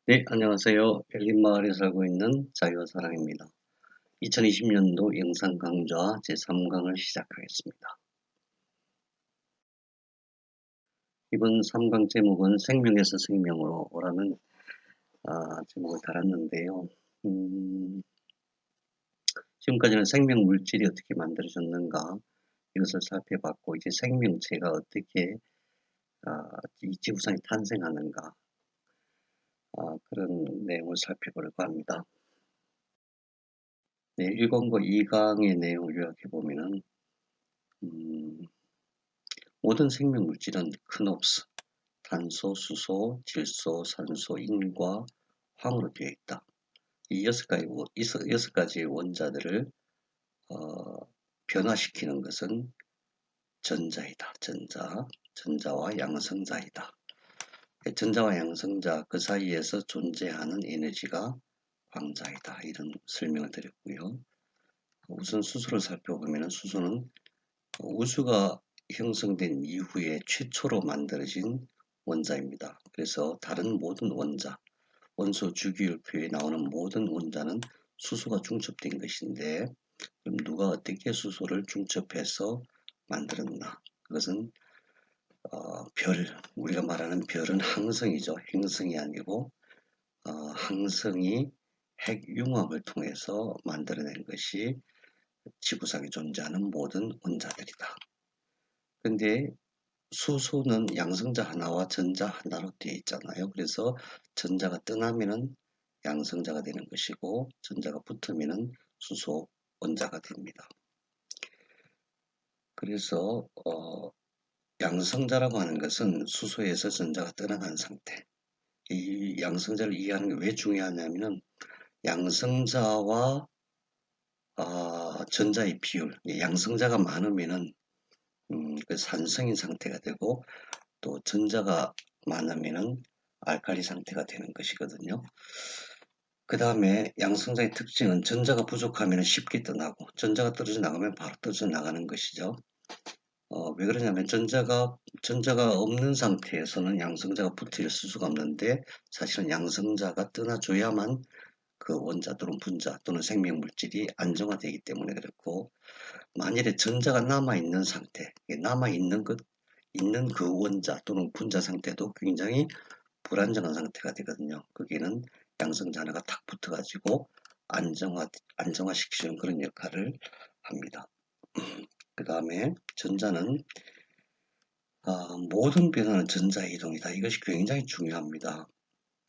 네, 안녕하세요. 엘린마을에 살고 있는 자유와 사랑입니다. 2020년도 영상 강좌 제3강을 시작하겠습니다. 이번 3강 제목은 생명에서 생명으로 라는 제목을 달았는데요. 지금까지는 생명 물질이 어떻게 만들어졌는가 이것을 살펴봤고, 이제 생명체가 어떻게 이 지구상에 탄생하는가 그런 내용을 살펴보려고 합니다. 네, 1강과 2강의 내용을 요약해보면은 모든 생명 물질은 큰 옵스, 탄소, 수소, 질소, 산소, 인과 황으로 되어 있다. 이 여섯 가지의 원자들을 변화시키는 것은 전자이다. 전자와 양성자이다. 전자와 양성자 그 사이에서 존재하는 에너지가 광자이다. 이런 설명을 드렸고요. 우선 수소를 살펴보면 수소는 우주가 형성된 이후에 최초로 만들어진 원자입니다. 그래서 다른 모든 원자, 원소 주기율표에 나오는 모든 원자는 수소가 중첩된 것인데, 그럼 누가 어떻게 수소를 중첩해서 만들었나? 그것은 우리가 말하는 별은 항성이죠. 행성이 아니고 항성이 핵융합을 통해서 만들어낸 것이 지구상에 존재하는 모든 원자들이다. 근데 수소는 양성자 하나와 전자 하나로 되어 있잖아요. 그래서 전자가 떠나면은 양성자가 되는 것이고, 전자가 붙으면은 수소 원자가 됩니다. 그래서 양성자라고 하는 것은 수소에서 전자가 떠나간 상태. 이 양성자를 이해하는 게 왜 중요하냐면은 양성자와 전자의 비율, 양성자가 많으면은 그 산성인 상태가 되고, 또 전자가 많으면은 알칼리 상태가 되는 것이거든요. 그 다음에 양성자의 특징은 전자가 부족하면 쉽게 떠나고, 전자가 떨어져 나가면 바로 떨어져 나가는 것이죠. 왜 그러냐면 전자가 없는 상태에서는 양성자가 붙어 있을 수가 없는데, 사실은 양성자가 떠나줘야만 그 원자 또는 분자 또는 생명물질이 안정화되기 때문에 그렇고, 만일에 전자가 남아있는 상태, 있는 그 원자 또는 분자 상태도 굉장히 불안정한 상태가 되거든요. 거기에는 양성자 하나가 탁 붙어가지고 안정화시키는 그런 역할을 합니다. 그 다음에 전자는 모든 변화는 전자이동이다. 이것이 굉장히 중요합니다.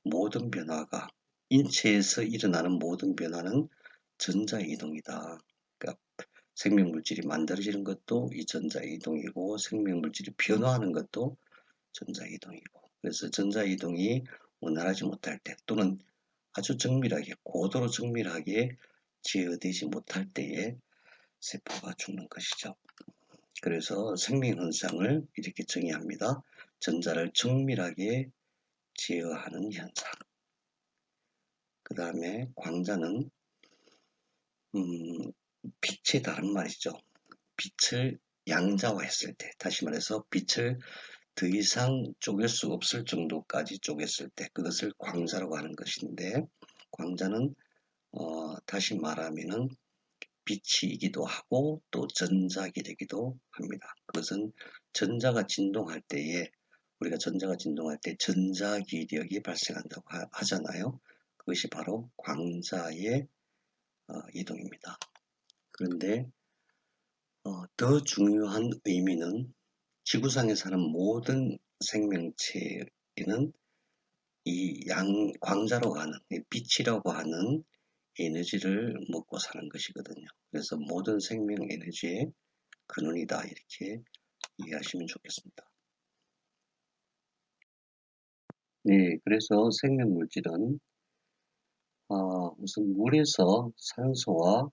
모든 변화가, 인체에서 일어나는 모든 변화는 전자이동이다. 그러니까 생명물질이 만들어지는 것도 이 전자이동이고, 생명물질이 변화하는 것도 전자이동이고, 그래서 전자이동이 원활하지 못할 때, 또는 아주 정밀하게, 고도로 정밀하게 제어되지 못할 때에 세포가 죽는 것이죠. 그래서 생명현상을 이렇게 정의합니다. 전자를 정밀하게 제어하는 현상. 그 다음에 광자는 빛의 다른 말이죠. 빛을 양자화했을 때, 다시 말해서 빛을 더 이상 쪼갤 수 없을 정도까지 쪼갰을 때, 그것을 광자라고 하는 것인데, 광자는 다시 말하면은 빛이기도 하고 또 전자기되기도 합니다. 그것은 전자가 진동할 때에, 우리가 전자가 진동할 때 전자기력이 발생한다고 하잖아요. 그것이 바로 광자의 이동입니다. 그런데 더 중요한 의미는, 지구상에 사는 모든 생명체에는 이 광자로 하는, 빛이라고 하는 에너지를 먹고 사는 것이거든요. 그래서 모든 생명 에너지의 근원이다, 이렇게 이해하시면 좋겠습니다. 네, 그래서 생명 물질은 우선 물에서 산소와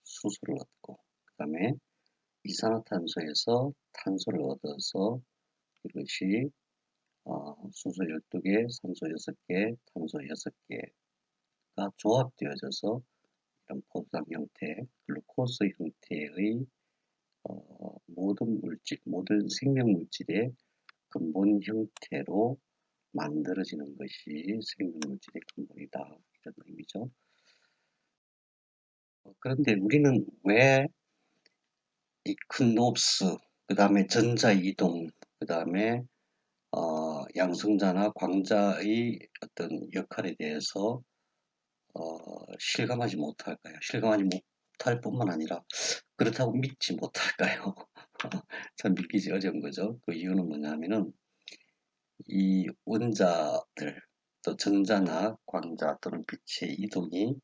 수소를 얻고, 그 다음에 이산화탄소에서 탄소를 얻어서, 이것이 수소 12개, 산소 6개, 탄소 6개가 조합되어져서 이런 포도당 형태, 글루코스 형태의 모든 생명 물질의 근본 형태로 만들어지는 것이 생명물질의 근본이다. 이런 의미죠. 그런데 우리는 왜 이 큰 롭스, 그 다음에 전자이동, 그 다음에 양성자나 광자의 어떤 역할에 대해서 실감하지 못할까요? 실감하지 못할 뿐만 아니라 그렇다고 믿지 못할까요? 참 믿기지 어려운 거죠. 그 이유는 뭐냐면은 이 원자들, 또 전자나 광자 또는 빛의 이동이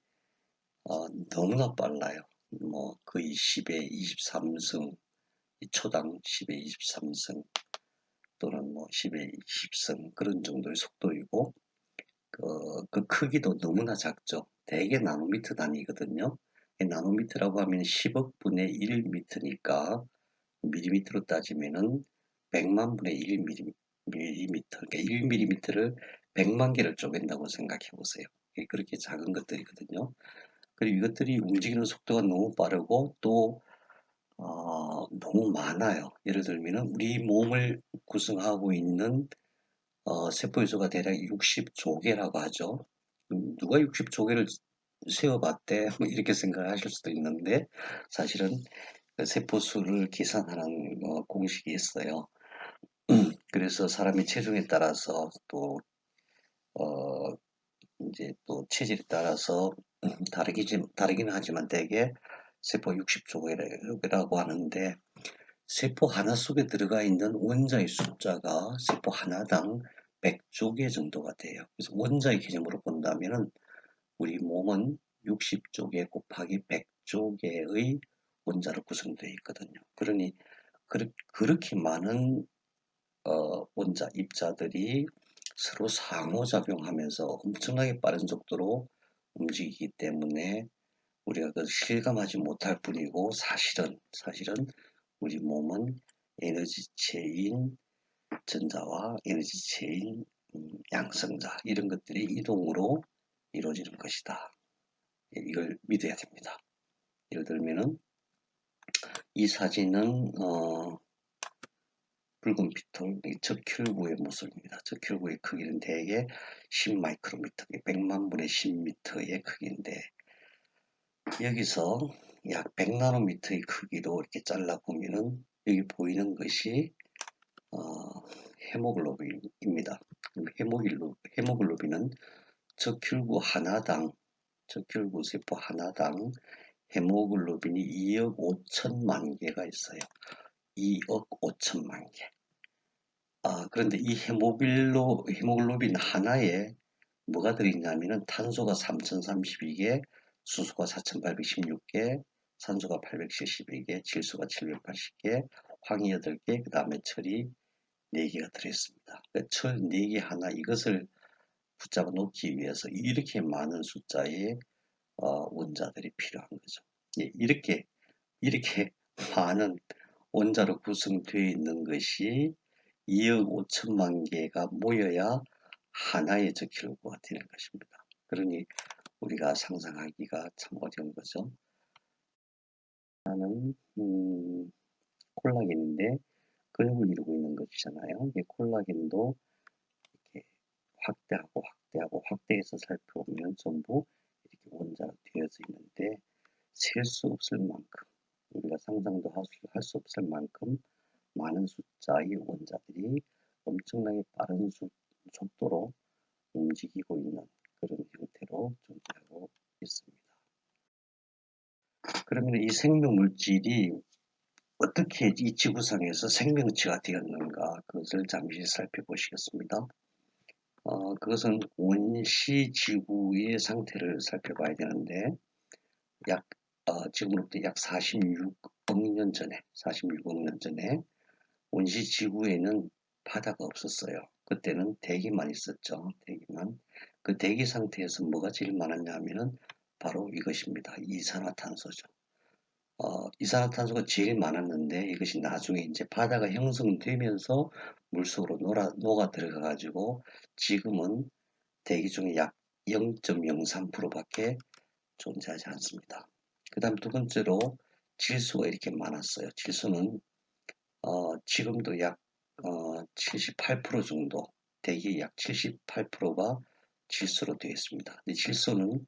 너무나 빨라요. 뭐 거의 10의 23승, 초당 10의 23승 또는 뭐 10의 20승 그런 정도의 속도이고 그 크기도 너무나 작죠. 대개 나노미터 단위거든요. 나노미터라고 하면 10억 분의 1미터니까 밀리미터로 따지면은 100만 분의 1밀리미터, 그러니까 1밀리미터를 100만 개를 쪼갠다고 생각해 보세요. 그렇게 작은 것들이거든요. 그리고 이것들이 움직이는 속도가 너무 빠르고 또 너무 많아요. 예를 들면은 우리 몸을 구성하고 있는 세포유소가 대략 60조 개라고 하죠. 누가 60조 개를 세어봤대? 뭐 이렇게 생각하실 수도 있는데 사실은 그 세포수를 계산하는 공식이 있어요. 그래서 사람의 체중에 따라서 또 어, 이제 또 체질에 따라서 다르긴 하지만 대개 세포 60조 개라고 하는데 세포 하나 속에 들어가 있는 원자의 숫자가 세포 하나당 100조 개 정도가 돼요. 그래서 원자의 개념으로 본다면은 우리 몸은 60조 개 곱하기 100조 개의 원자로 구성되어 있거든요. 그러니 그렇게 많은 원자, 입자들이 서로 상호작용하면서 엄청나게 빠른 속도로 움직이기 때문에 우리가 그 실감하지 못할 뿐이고 사실은 우리 몸은 에너지체인 전자와 에너지체인 양성자 이런 것들이 이동으로 이루어지는 것이다. 이걸 믿어야 됩니다. 예를 들면은 이 사진은 붉은 피톨, 적혈구의 모습입니다. 적혈구의 크기는 대개 10마이크로미터, 100만 분의 10미터의 크기인데 여기서 약 100나노미터의 크기로 이렇게 잘라보면은 여기 보이는 것이 헤모글로빈입니다. 헤모글로빈은 적혈구 세포 하나당 헤모글로빈이 2억 5천만 개가 있어요. 2억 5천만 개. 그런데 이 헤모글로빈 하나에 뭐가 들어있냐면은 탄소가 3032개, 수소가 4816개, 산소가 872개, 질소가 780개, 황이 8개, 그 다음에 철이 4개가 들어있습니다. 철 4개 하나 이것을 붙잡아 놓기 위해서 이렇게 많은 숫자의 원자들이 필요한 거죠. 예, 이렇게 많은 원자로 구성되어 있는 것이 2억 5천만 개가 모여야 하나의 적혈구가 되는 것입니다. 그러니 우리가 상상하기가 참 어려운 거죠. 하나는 콜라겐인데 근육을 이루고 있는 것이잖아요. 이 콜라겐도 이렇게 확대해서 살펴보면 전부 이렇게 원자로 되어져 있는데 셀 수 없을 만큼 우리가 상상도 할 수 없을 만큼 많은 숫자의 원자들이 엄청나게 빠른 속도로 움직이고 있는 그런 형태로 존재하고 있습니다. 그러면 이 생명물질이 어떻게 이 지구상에서 생명체가 되었는가 그것을 잠시 살펴보시겠습니다. 그것은 원시지구의 상태를 살펴봐야 되는데 지금으로부터 약 46억 년 전에 원시지구에는 바다가 없었어요. 그때는 대기만 있었죠. 대기만. 그 대기 상태에서 뭐가 제일 많았냐 하면은 바로 이것입니다. 이산화탄소죠. 이산화탄소가 제일 많았는데 이것이 나중에 이제 바다가 형성되면서 물속으로 녹아 들어가 가지고 지금은 대기 중에 약 0.03%밖에 존재하지 않습니다. 그 다음 두 번째로 질소가 이렇게 많았어요. 질소는 지금도 약 78% 정도 대기 약 78%가 질소로 되어 있습니다. 이 질소는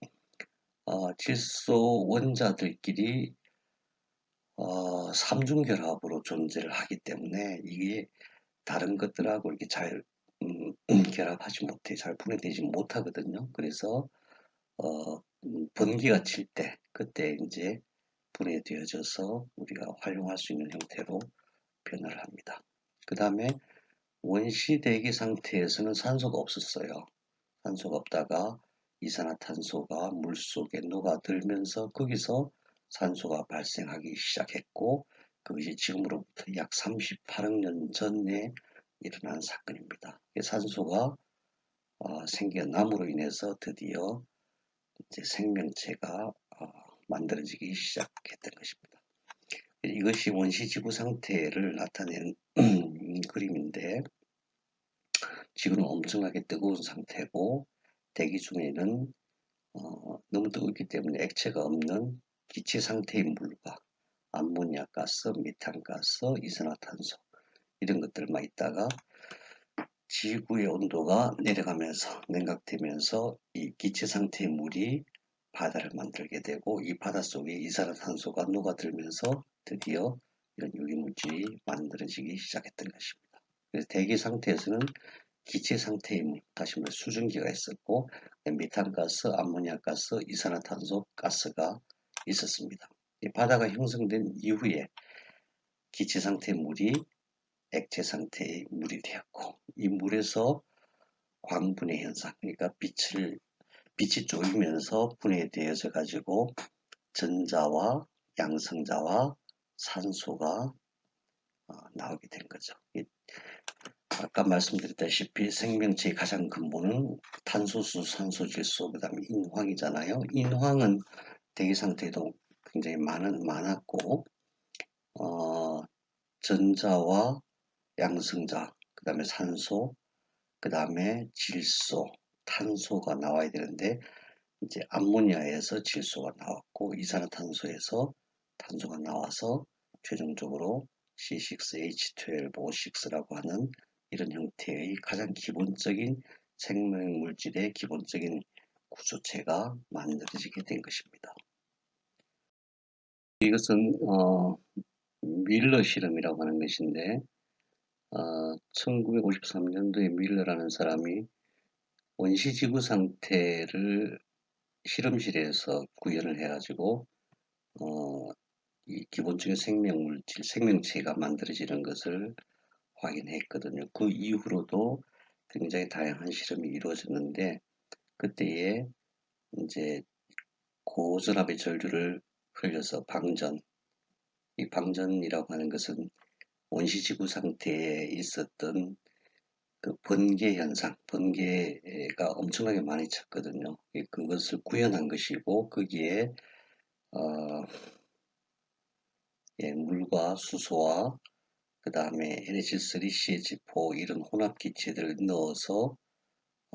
질소 원자들끼리 삼중결합으로 존재를 하기 때문에 이게 다른 것들하고 이렇게 잘 결합하지 못해 잘 분해되지 못하거든요. 그래서 번개가 칠 때 그때 이제 분해되어져서 우리가 활용할 수 있는 형태로 변화를 합니다. 그 다음에 원시 대기 상태에서는 산소가 없었어요. 산소가 없다가 이산화탄소가 물속에 녹아들면서 거기서 산소가 발생하기 시작했고 그것이 지금으로부터 약 38억 년 전에 일어난 사건입니다. 산소가 생겨남으로 인해서 드디어 이제 생명체가 만들어지기 시작했던 것입니다. 이것이 원시지구 상태를 나타낸 그림인데 지구는 엄청나게 뜨거운 상태고 대기 중에는 너무 뜨겁기 때문에 액체가 없는 기체 상태의 물과 암모니아 가스, 메탄 가스, 이산화탄소 이런 것들만 있다가 지구의 온도가 내려가면서 냉각되면서 이 기체 상태의 물이 바다를 만들게 되고 이 바다 속에 이산화탄소가 녹아들면서 드디어 이런 유기물질이 만들어지기 시작했던 것입니다. 그래서 대기 상태에서는 기체 상태의 물, 다시 말해 수증기가 있었고 메탄가스, 암모니아가스, 이산화탄소 가스가 있었습니다. 이 바다가 형성된 이후에 기체 상태의 물이 액체 상태의 물이 되었고 이 물에서 광분해 현상, 그러니까 빛이 쪼이면서 분해되어져 가지고 전자와 양성자와 산소가 나오게 된 거죠. 아까 말씀드렸다시피 생명체의 가장 근본은 탄소수, 산소, 질소, 그 다음에 인황이잖아요. 인황은 대기 상태에도 굉장히 많았고 전자와 양성자, 그 다음에 산소, 그 다음에 질소, 탄소가 나와야 되는데 이제 암모니아에서 질소가 나왔고 이산화탄소에서 탄소가 나와서 최종적으로 C6H12O6라고 하는 이런 형태의 가장 기본적인 생명물질의 기본적인 구조체가 만들어지게 된 것입니다. 이것은 밀러 실험이라고 하는 것인데 1953년도에 밀러라는 사람이 원시지구 상태를 실험실에서 구현을 해가지고 이 기본적인 생명물질, 생명체가 만들어지는 것을 확인했거든요. 그 이후로도 굉장히 다양한 실험이 이루어졌는데 그때에 이제 고전압의 전류를 흘려서 방전, 이 방전이라고 하는 것은 원시지구 상태에 있었던 그 번개 현상, 번개가 엄청나게 많이 쳤거든요. 그것을 구현한 것이고 거기에 물과 수소와 그 다음에 NH3CH4 이런 혼합기체들을 넣어서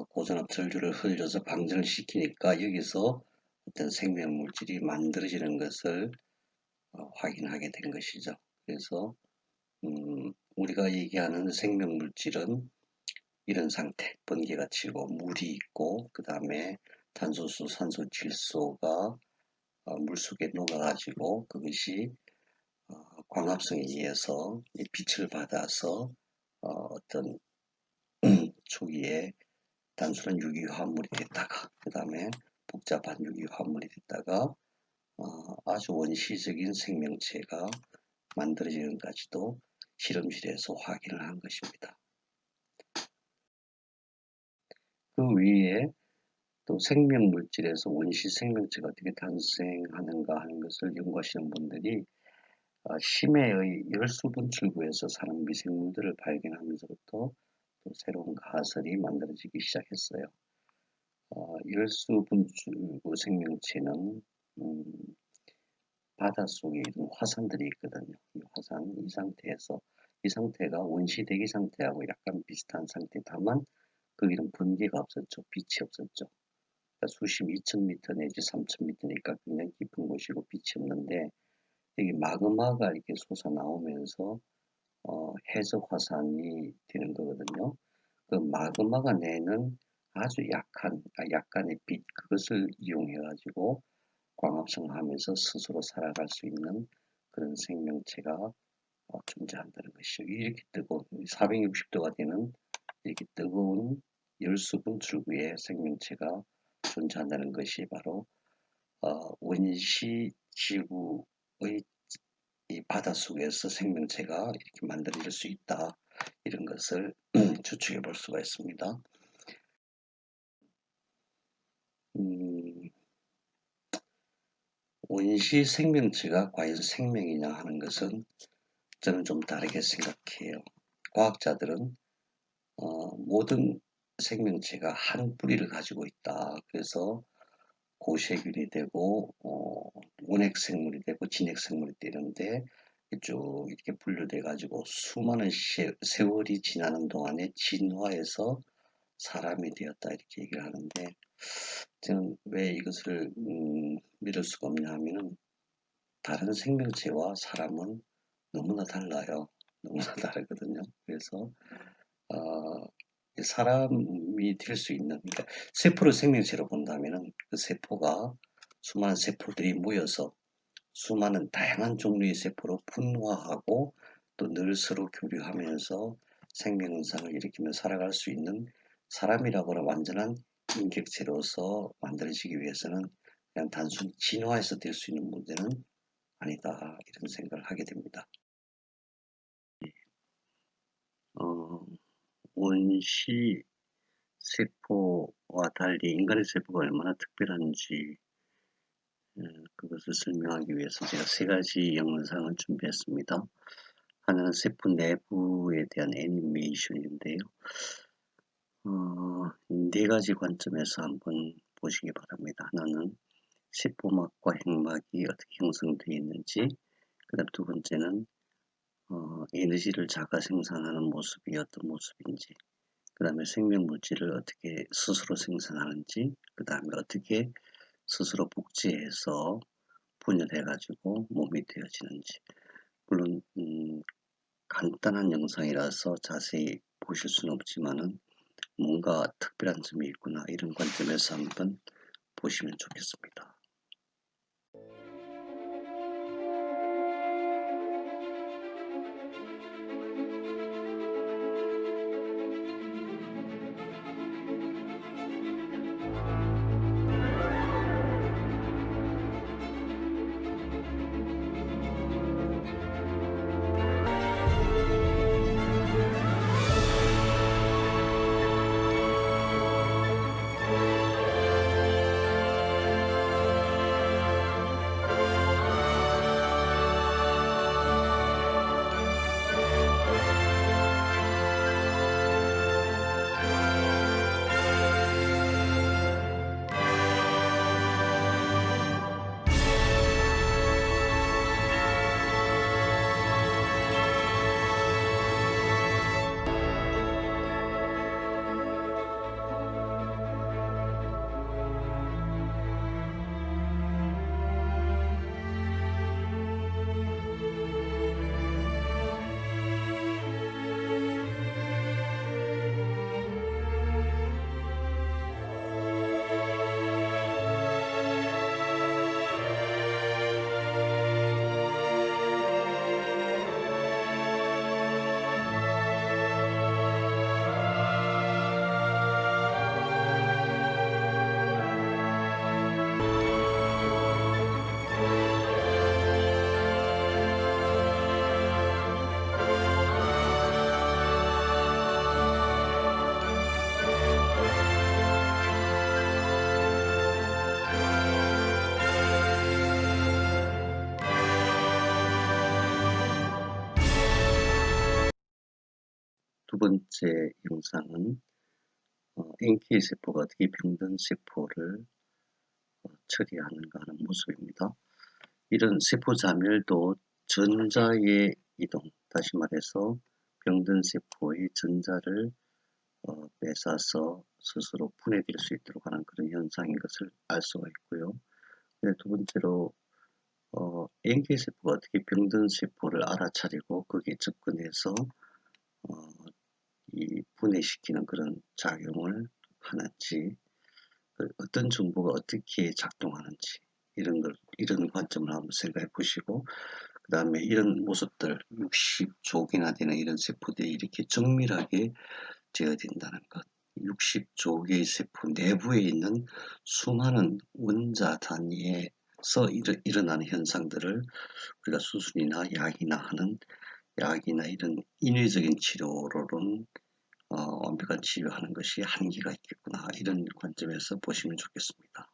고전압 전류를 흘려서 방전을 시키니까 여기서 어떤 생명물질이 만들어지는 것을 확인하게 된 것이죠. 그래서 우리가 얘기하는 생명물질은 이런 상태, 번개가 치고 물이 있고 그 다음에 탄소수, 산소, 질소가 물속에 녹아가지고 그것이 광합성에 의해서 빛을 받아서 어떤 초기에 단순한 유기화합물이 됐다가 그 다음에 복잡한 유기화합물이 됐다가 아주 원시적인 생명체가 만들어지는까지도 실험실에서 확인을 한 것입니다. 그 위에 또 생명물질에서 원시 생명체가 어떻게 탄생하는가 하는 것을 연구하시는 분들이 심해의 열수 분출구에서 사는 미생물들을 발견하면서부터 또 새로운 가설이 만들어지기 시작했어요. 열수 분출구 생명체는 바닷속에 있는 화산들이 있거든요. 이 화산, 이 상태가 원시 대기 상태하고 약간 비슷한 상태. 다만 거기는 번개가 없었죠. 빛이 없었죠. 그러니까 수심 2000m 내지 3000m니까 굉장히 깊은 곳이고 빛이 없는데 여기 마그마가 이렇게 솟아나오면서 해적 화산이 되는 거거든요. 그 마그마가 내는 아주 약간의 빛, 그것을 이용해 가지고 광합성하면서 스스로 살아갈 수 있는 그런 생명체가 존재한다는 것이죠. 이렇게 뜨거운 460도가 되는 이렇게 뜨거운 열수분 출구의 생명체가 존재한다는 것이 바로 원시 지구의 이 바닷속에서 생명체가 이렇게 만들어질 수 있다. 이런 것을 추측해 볼 수가 있습니다. 음, 원시 생명체가 과연 생명이냐 하는 것은 저는 좀 다르게 생각해요. 과학자들은 모든 생명체가 한 뿌리를 가지고 있다. 그래서 고세균이 되고 원핵생물이 되고 진핵생물이 되는데 쭉 이렇게 분류돼 가지고 수많은 세월이 지나는 동안에 진화해서 사람이 되었다 이렇게 얘기를 하는데 저는 왜 이것을 믿을 수가 없냐 하면은 다른 생명체와 사람은 너무나 달라요. 너무나 다르거든요. 그래서 어, 사람이 될 수 있는, 그러니까 세포를 생명체로 본다면은 그 세포가 수많은 세포들이 모여서 수많은 다양한 종류의 세포로 분화하고 또 늘 서로 교류하면서 생명 현상을 일으키며 살아갈 수 있는 사람이라고 하는 완전한 인격체로서 만들어지기 위해서는 그냥 단순히 진화해서 될 수 있는 문제는 아니다. 이런 생각을 하게 됩니다. 어, 원시 세포와 달리 인간의 세포가 얼마나 특별한지 그것을 설명하기 위해서 제가 세 가지 영상을 준비했습니다. 하나는 세포 내부에 대한 애니메이션인데요. 네 가지 관점에서 한번 보시기 바랍니다. 하나는 세포막과 핵막이 어떻게 형성되어 있는지, 그 다음 두 번째는 에너지를 자가 생산하는 모습이 어떤 모습인지, 그 다음에 생명물질을 어떻게 스스로 생산하는지, 그 다음에 어떻게 스스로 복제해서 분열해가지고 몸이 되어지는지. 물론 간단한 영상이라서 자세히 보실 수는 없지만은 뭔가 특별한 점이 있구나 이런 관점에서 한번 보시면 좋겠습니다. 두 번째 영상은 NK 세포가 어떻게 병든 세포를 처리하는가 하는 모습입니다. 이런 세포 자멸도 전자의 이동, 다시 말해서 병든 세포의 전자를 뺏어서 스스로 분해될 수 있도록 하는 그런 현상인 것을 알 수가 있고요. 두 번째로 NK 세포가 어떻게 병든 세포를 알아차리고 거기에 접근해서 이 분해시키는 그런 작용을 하는지, 어떤 정보가 어떻게 작동하는지 이런 관점을 한번 생각해 보시고, 그 다음에 이런 모습들 60족이나 되는 이런 세포들이 이렇게 정밀하게 제어된다는 것, 60족의 세포 내부에 있는 수많은 원자 단위에서 일어나는 현상들을 우리가 수술이나 약이나 이런 인위적인 치료로는 완벽한 치료하는 것이 한계가 있겠구나, 이런 관점에서 보시면 좋겠습니다.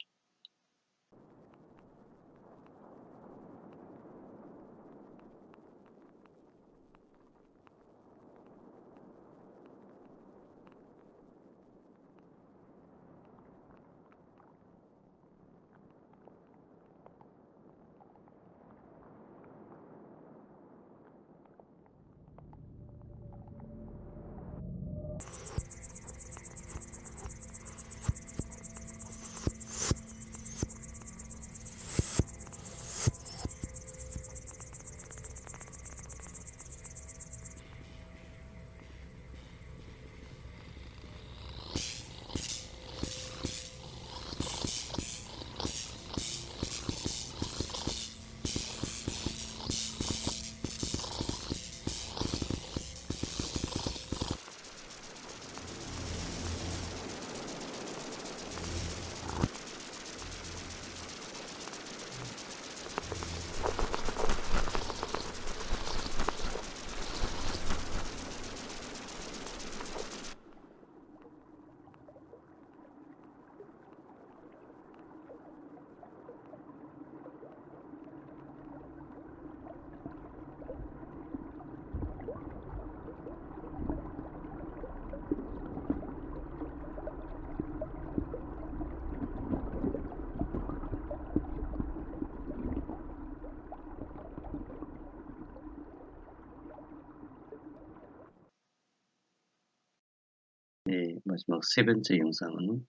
네, 마지막 세 번째 영상은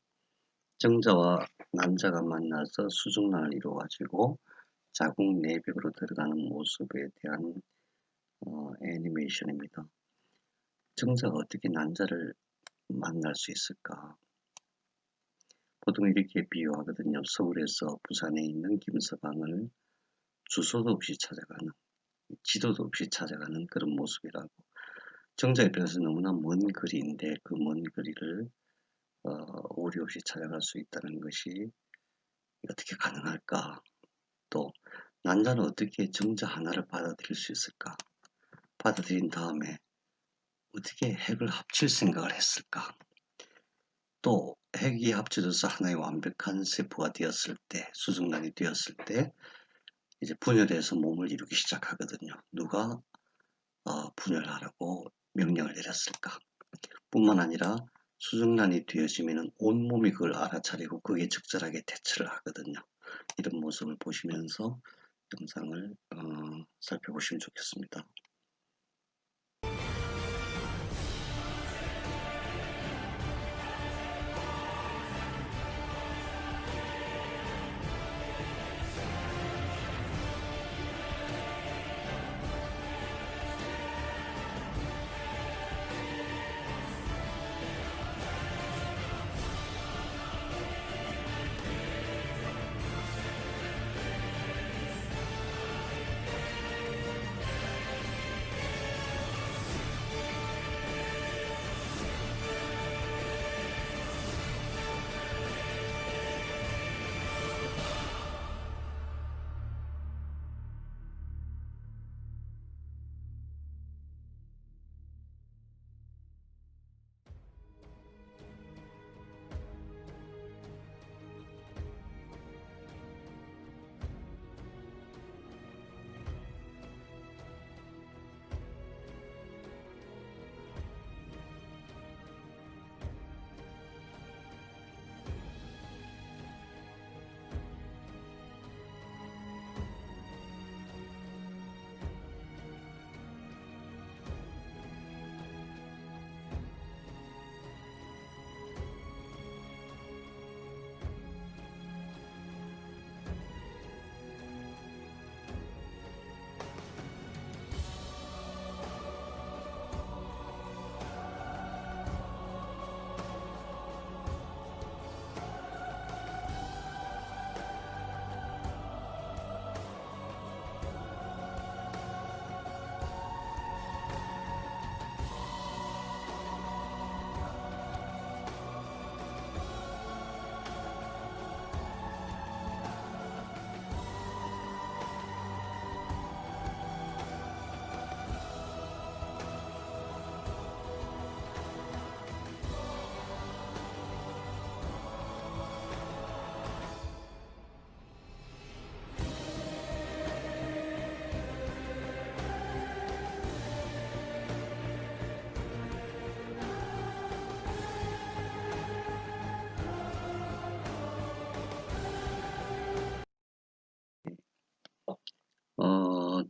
정자와 난자가 만나서 수정란을 이루어가지고 자궁 내벽으로 들어가는 모습에 대한 애니메이션입니다. 정자가 어떻게 난자를 만날 수 있을까? 보통 이렇게 비유하거든요. 서울에서 부산에 있는 김서방을 주소도 없이 찾아가는, 지도도 없이 찾아가는 그런 모습이라고. 정자 입장에서 너무나 먼 거리인데 그 먼 거리를 오류 없이 찾아갈 수 있다는 것이 어떻게 가능할까? 또 난자는 어떻게 정자 하나를 받아들일 수 있을까? 받아들인 다음에 어떻게 핵을 합칠 생각을 했을까? 또 핵이 합쳐져서 하나의 완벽한 세포가 되었을 때, 수정란이 되었을 때 이제 분열해서 몸을 이루기 시작하거든요. 누가 분열하라고 명령을 내렸을까? 뿐만 아니라 수정란이 되어지면 온몸이 그걸 알아차리고 그게 적절하게 대처를 하거든요. 이런 모습을 보시면서 영상을 살펴보시면 좋겠습니다.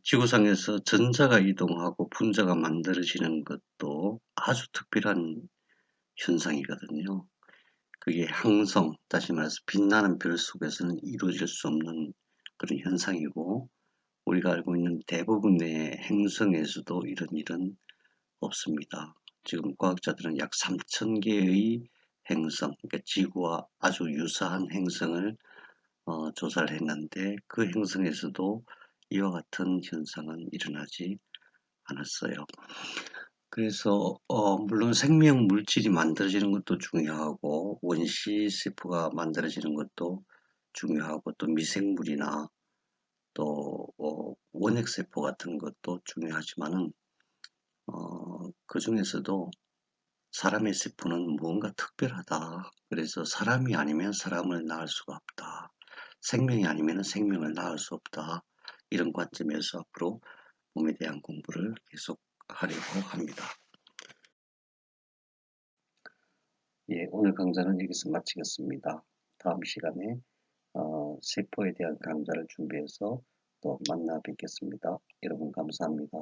지구상에서 전자가 이동하고 분자가 만들어지는 것도 아주 특별한 현상이거든요. 그게 항성, 다시 말해서 빛나는 별 속에서는 이루어질 수 없는 그런 현상이고, 우리가 알고 있는 대부분의 행성에서도 이런 일은 없습니다. 지금 과학자들은 약 3,000개의 행성, 그러니까 지구와 아주 유사한 행성을 조사를 했는데, 그 행성에서도 이와 같은 현상은 일어나지 않았어요. 그래서 물론 생명 물질이 만들어지는 것도 중요하고, 원시 세포가 만들어지는 것도 중요하고, 또 미생물이나 또 원핵 세포 같은 것도 중요하지만은 그 중에서도 사람의 세포는 무언가 특별하다. 그래서 사람이 아니면 사람을 낳을 수가 없다. 생명이 아니면 생명을 낳을 수 없다. 이런 관점에서 앞으로 몸에 대한 공부를 계속 하려고 합니다. 예, 오늘 강좌는 여기서 마치겠습니다. 다음 시간에 세포에 대한 강좌를 준비해서 또 만나 뵙겠습니다. 여러분 감사합니다.